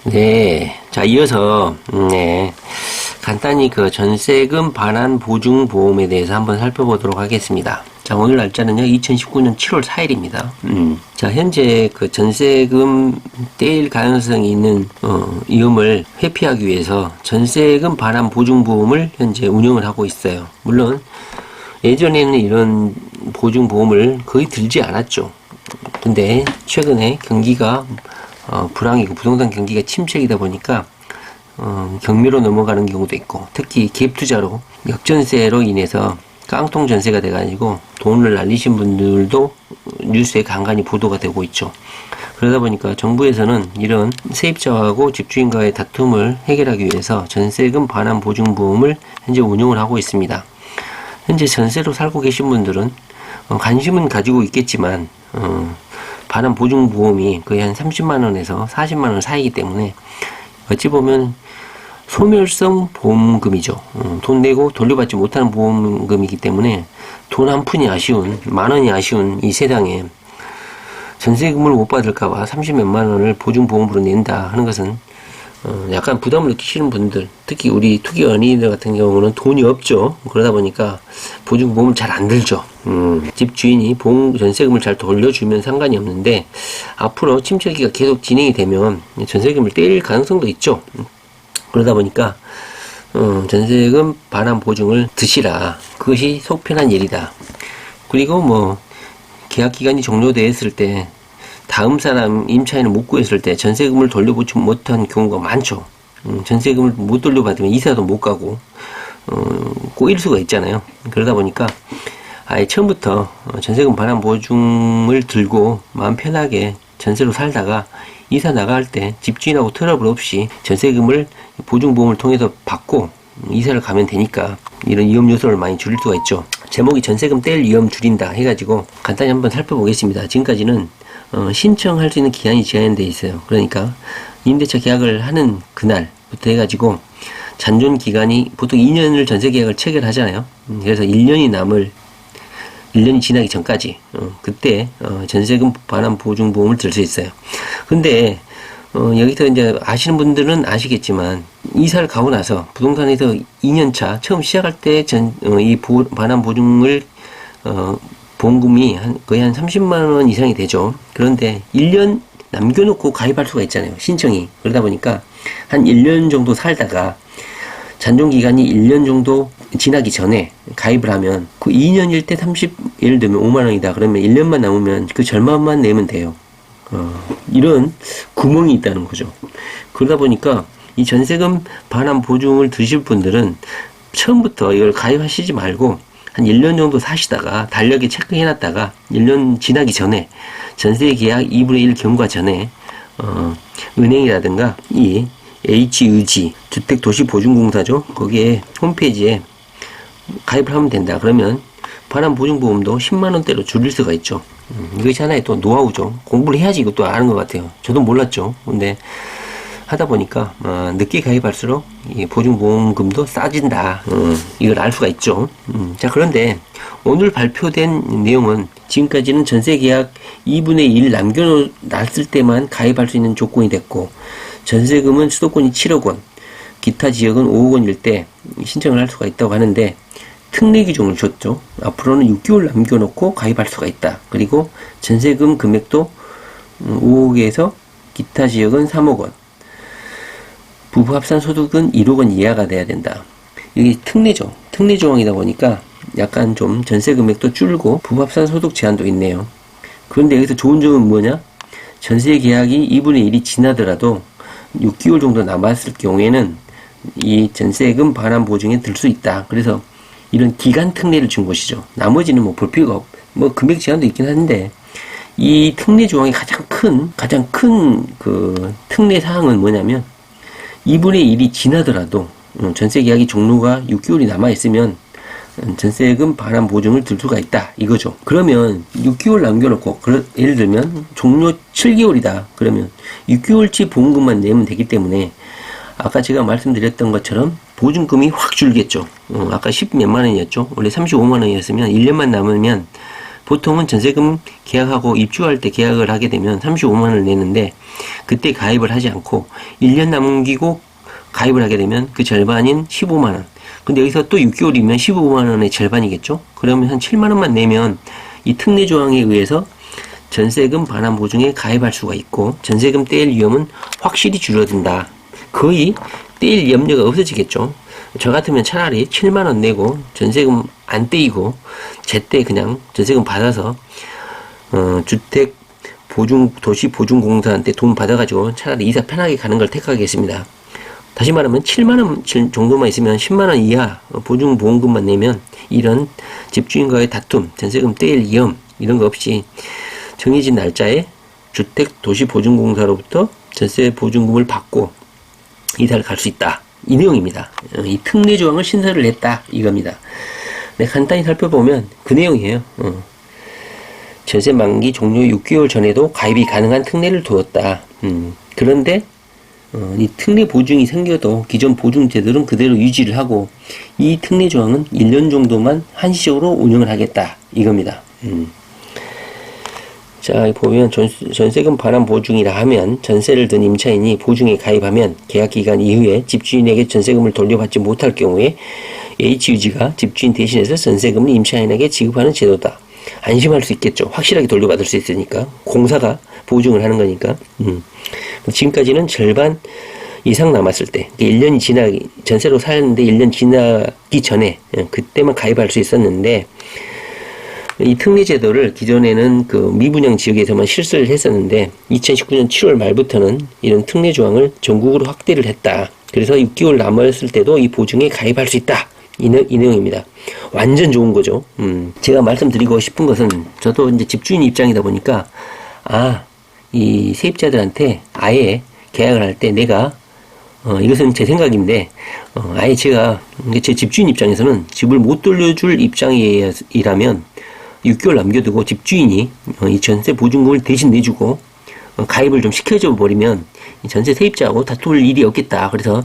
네. 자, 이어서, 간단히 그 전세금 반환 보증 보험에 대해서 한번 살펴보도록 하겠습니다. 자, 오늘 날짜는요, 2019년 7월 4일입니다. 자, 현재 그 전세금 떼일 가능성이 있는, 위험을 회피하기 위해서 전세금 반환 보증 보험을 현재 운영을 하고 있어요. 물론, 예전에는 이런 보증 보험을 거의 들지 않았죠. 근데 최근에 경기가 불황이고 부동산 경기가 침체이다 보니까 경매로 넘어가는 경우도 있고, 특히 갭 투자로 역전세로 인해서 깡통 전세가 돼가지고 돈을 날리신 분들도 뉴스에 간간히 보도가 되고 있죠. 그러다 보니까 정부에서는 이런 세입자하고 집주인과의 다툼을 해결하기 위해서 전세금 반환 보증 보험을 현재 운용을 하고 있습니다. 현재 전세로 살고 계신 분들은 관심은 가지고 있겠지만 반환 보증 보험이 거의 한 30만원에서 40만원 사이이기 때문에 어찌 보면 소멸성 보험금이죠. 돈 내고 돌려받지 못하는 보험금이기 때문에 돈 한 푼이 아쉬운, 만원이 아쉬운 이 세상에 전세금을 못 받을까봐 30몇만 원을 보증보험으로 낸다 하는 것은 약간 부담을 느끼시는 분들, 특히 우리 투기 연예인들 같은 경우는 돈이 없죠. 그러다 보니까 보증보험을 잘 안 들죠. 집주인이 전세금을 잘 돌려주면 상관이 없는데, 앞으로 침체기가 계속 진행이 되면 전세금을 떼일 가능성도 있죠. 그러다 보니까 전세금 반환 보증을 드시라. 그것이 속편한 일이다. 그리고 뭐 계약 기간이 종료되었을 때 다음 사람 임차인을 못 구했을 때 전세금을 돌려보지 못한 경우가 많죠. 전세금을 못 돌려받으면 이사도 못 가고 꼬일 수가 있잖아요. 그러다 보니까 아예 처음부터 전세금 반환 보증을 들고 마음 편하게 전세로 살다가 이사 나갈 때 집주인하고 트러블 없이 전세금을 보증보험을 통해서 받고 이사를 가면 되니까 이런 위험 요소를 많이 줄일 수가 있죠. 제목이 전세금 뗄 위험 줄인다 해가지고 간단히 한번 살펴보겠습니다. 지금까지는 신청할 수 있는 기한이 제한되어 있어요. 그러니까 임대차 계약을 하는 그날부터 해가지고 잔존 기간이 보통 2년을 전세 계약을 체결하잖아요. 그래서 1년이 지나기 전까지 그때 전세금 반환 보증보험을 들 수 있어요. 근데 여기서 이제 아시는 분들은 아시겠지만 이사를 가고 나서 부동산에서 2년차 처음 시작할 때 이 반환 보증을 보험금이 거의 한 30만원 이상이 되죠. 그런데 1년 남겨놓고 가입할 수가 있잖아요, 신청이. 그러다 보니까 한 1년 정도 살다가 잔존기간이 1년 정도 지나기 전에 가입을 하면 그 2년일 때 예를 들면 5만원이다 그러면 1년만 남으면 그 절반만 내면 돼요. 이런 구멍이 있다는 거죠. 그러다 보니까 이 전세금 반환 보증을 드실 분들은 처음부터 이걸 가입하시지 말고 한 1년 정도 사시다가 달력에 체크해놨다가 1년 지나기 전에 전세 계약 2분의 1 경과 전에 은행이라든가 이 HUG 주택도시보증공사죠. 거기에 홈페이지에 가입을 하면 된다. 그러면 반환 보증보험도 10만원대로 줄일 수가 있죠. 이것이 하나의 또 노하우죠. 공부를 해야지 이것도 아는 것 같아요. 저도 몰랐죠. 근데 하다 보니까 늦게 가입할수록 이 보증보험금도 싸진다. 이걸 알 수가 있죠. 자, 그런데 오늘 발표된 내용은 지금까지는 전세계약 2분의 1 남겨놨을 때만 가입할 수 있는 조건이 됐고, 전세금은 수도권이 7억 원, 기타 지역은 5억 원일 때 신청을 할 수가 있다고 하는데, 특례 규정을 줬죠. 앞으로는 6개월 남겨놓고 가입할 수가 있다. 그리고 전세금 금액도 5억에서 기타 지역은 3억 원, 부부 합산 소득은 1억 원 이하가 돼야 된다. 이게 특례죠. 특례 조항이다 보니까 약간 좀 전세 금액도 줄고 부부 합산 소득 제한도 있네요. 그런데 여기서 좋은 점은 뭐냐? 전세 계약이 2분의 1이 지나더라도 6개월 정도 남았을 경우에는 이 전세금 반환 보증에 들 수 있다. 그래서 이런 기간 특례를 준 것이죠. 나머지는 뭐 볼 필요가 금액 제한도 있긴 한데, 이 특례 조항의 가장 큰 그 특례 사항은 뭐냐면 2분의 1이 지나더라도 전세 계약이 종료가 6개월이 남아있으면 전세금 반환 보증을 들 수가 있다 이거죠. 그러면 6개월 남겨놓고 예를 들면 종료 7개월이다 그러면 6개월치 보험금만 내면 되기 때문에 아까 제가 말씀드렸던 것처럼 보증금이 확 줄겠죠. 아까 10몇만 원이었죠. 원래 35만 원이었으면 1년만 남으면 보통은 전세금 계약하고 입주할 때 계약을 하게 되면 35만 원을 내는데, 그때 가입을 하지 않고 1년 남기고 가입을 하게 되면 그 절반인 15만원. 근데 여기서 또 6개월이면 15만원의 절반이겠죠? 그러면 한 7만원만 내면 이 특례 조항에 의해서 전세금 반환 보증에 가입할 수가 있고 전세금 떼일 위험은 확실히 줄어든다. 거의 떼일 염려가 없어지겠죠. 저 같으면 차라리 7만원 내고 전세금 안 떼이고 제때 그냥 전세금 받아서 주택 보증 도시 보증공사한테 돈 받아가지고 차라리 이사 편하게 가는 걸 택하겠습니다. 다시 말하면 7만원 정도만 있으면 10만원 이하 보증보험금만 내면 이런 집주인과의 다툼, 전세금 떼일 위험 이런 거 없이 정해진 날짜에 주택 도시 보증공사로부터 전세 보증금을 받고 이사를 갈 수 있다. 이 내용입니다. 이 특례 조항을 신설을 했다. 이겁니다. 네, 간단히 살펴보면 그 내용이에요. 전세 만기 종료 6개월 전에도 가입이 가능한 특례를 두었다. 그런데 이 특례 보증이 생겨도 기존 보증제도는 그대로 유지를 하고 이 특례 조항은 1년 정도만 한시적으로 운영을 하겠다. 이겁니다. 자, 보면 전세금 반환 보증이라 하면 전세를 든 임차인이 보증에 가입하면 계약기간 이후에 집주인에게 전세금을 돌려받지 못할 경우에 H유지가 집주인 대신해서 전세금을 임차인에게 지급하는 제도다. 안심할 수 있겠죠. 확실하게 돌려받을 수 있으니까. 공사가 보증을 하는 거니까. 지금까지는 절반 이상 남았을 때, 1년이 전세로 살았는데 1년 지나기 전에, 그때만 가입할 수 있었는데, 이 특례 제도를 기존에는 그 미분양 지역에서만 실시를 했었는데 2019년 7월 말부터는 이런 특례 조항을 전국으로 확대를 했다. 그래서 6개월 남았을 때도 이 보증에 가입할 수 있다. 이 내용입니다. 완전 좋은 거죠. 제가 말씀드리고 싶은 것은 저도 이제 집주인 입장이다 보니까 이 세입자들한테 아예 계약을 할 때 내가 이것은 제 생각인데 아예 제가 제 집주인 입장에서는 집을 못 돌려줄 입장이라면 6개월 남겨두고 집주인이 이 전세 보증금을 대신 내주고 가입을 좀 시켜줘 버리면 전세 세입자하고 다툴 일이 없겠다. 그래서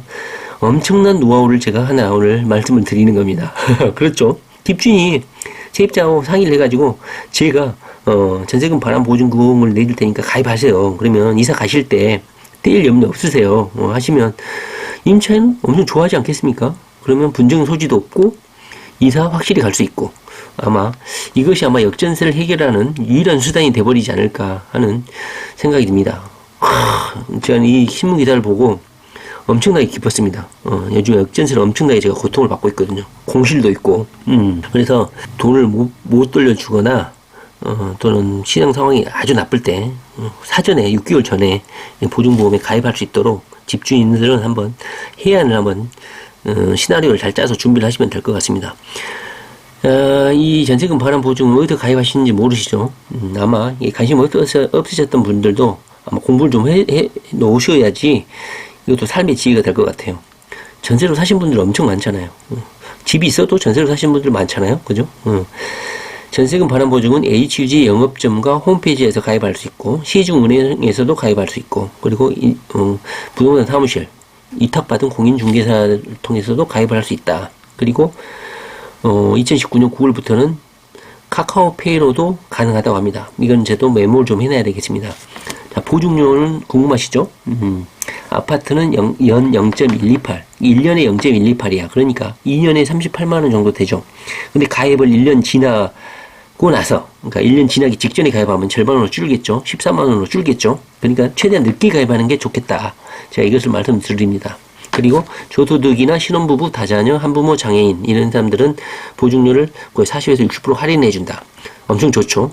엄청난 노하우를 제가 하나 오늘 말씀을 드리는 겁니다. 그렇죠. 집주인이 세입자하고 상의를 해가지고 제가 전세금 반환 보증금을 내줄 테니까 가입하세요. 그러면 이사 가실 때 떼일 염려 없으세요. 하시면 임차인은 엄청 좋아하지 않겠습니까? 그러면 분쟁 소지도 없고 이사 확실히 갈 수 있고 아마 이것이 아마 역전세를 해결하는 유일한 수단이 돼버리지 않을까 하는 생각이 듭니다. 저는 이 신문 기사를 보고 엄청나게 기뻤습니다. 요즘 역전세를 엄청나게 제가 고통을 받고 있거든요. 공실도 있고. 그래서 돈을 못 돌려주거나 또는 시장 상황이 아주 나쁠 때 사전에 6개월 전에 보증보험에 가입할 수 있도록 집주인들은 한번 해안을 한번 시나리오를 잘 짜서 준비를 하시면 될 것 같습니다. 이 전세금 반환 보증을 어디서 가입하시는지 모르시죠? 아마 관심 없으셨던 분들도 아마 공부를 좀 해 놓으셔야지 이것도 삶의 지혜가 될 것 같아요. 전세로 사신 분들 엄청 많잖아요. 집이 있어도 전세로 사신 분들 많잖아요. 그죠? 전세금 반환 보증은 H유지 영업점과 홈페이지에서 가입할 수 있고 시중은행에서도 가입할 수 있고 그리고 부동산 사무실 위탁받은 공인중개사를 통해서도 가입을 할 수 있다. 그리고 2019년 9월부터는 카카오페이로도 가능하다고 합니다. 이건 저도 메모를 좀 해놔야 되겠습니다. 자, 보증료는 궁금하시죠? 아파트는 연 0.128, 1년에 0.128이야. 그러니까 2년에 38만원 정도 되죠. 근데 가입을 1년 지나고 나서, 그러니까 1년 지나기 직전에 가입하면 절반으로 줄겠죠. 13만원으로 줄겠죠. 그러니까 최대한 늦게 가입하는 게 좋겠다. 제가 이것을 말씀드립니다. 그리고 저소득이나 신혼부부, 다자녀, 한부모, 장애인 이런 사람들은 보증료를 거의 40에서 60% 할인해 준다. 엄청 좋죠.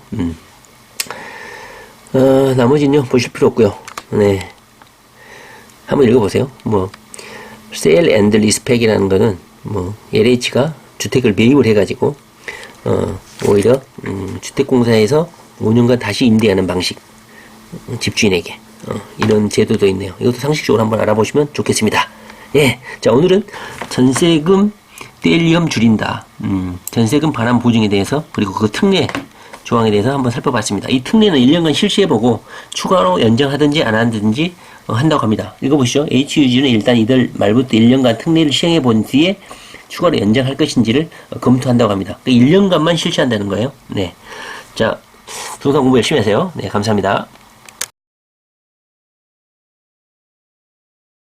나머지는요 보실 필요 없고요. 네, 한번 읽어보세요. Sale and Leaseback이라는 거는 LH가 주택을 매입을 해가지고 오히려 주택공사에서 5년간 다시 임대하는 방식, 집주인에게 이런 제도도 있네요. 이것도 상식적으로 한번 알아보시면 좋겠습니다. 예, 자, 오늘은 전세금 떼일 위험 줄인다. 전세금 반환 보증에 대해서 그리고 그 특례 조항에 대해서 한번 살펴봤습니다. 이 특례는 1년간 실시해보고 추가로 연장하든지 안 하든지 한다고 합니다. 읽어보시죠. H유지는 일단 이달 말부터 1년간 특례를 시행해본 뒤에 추가로 연장할 것인지를 검토한다고 합니다. 1년간만 실시한다는 거예요. 네, 자, 부동산 공부 열심히 하세요. 네, 감사합니다.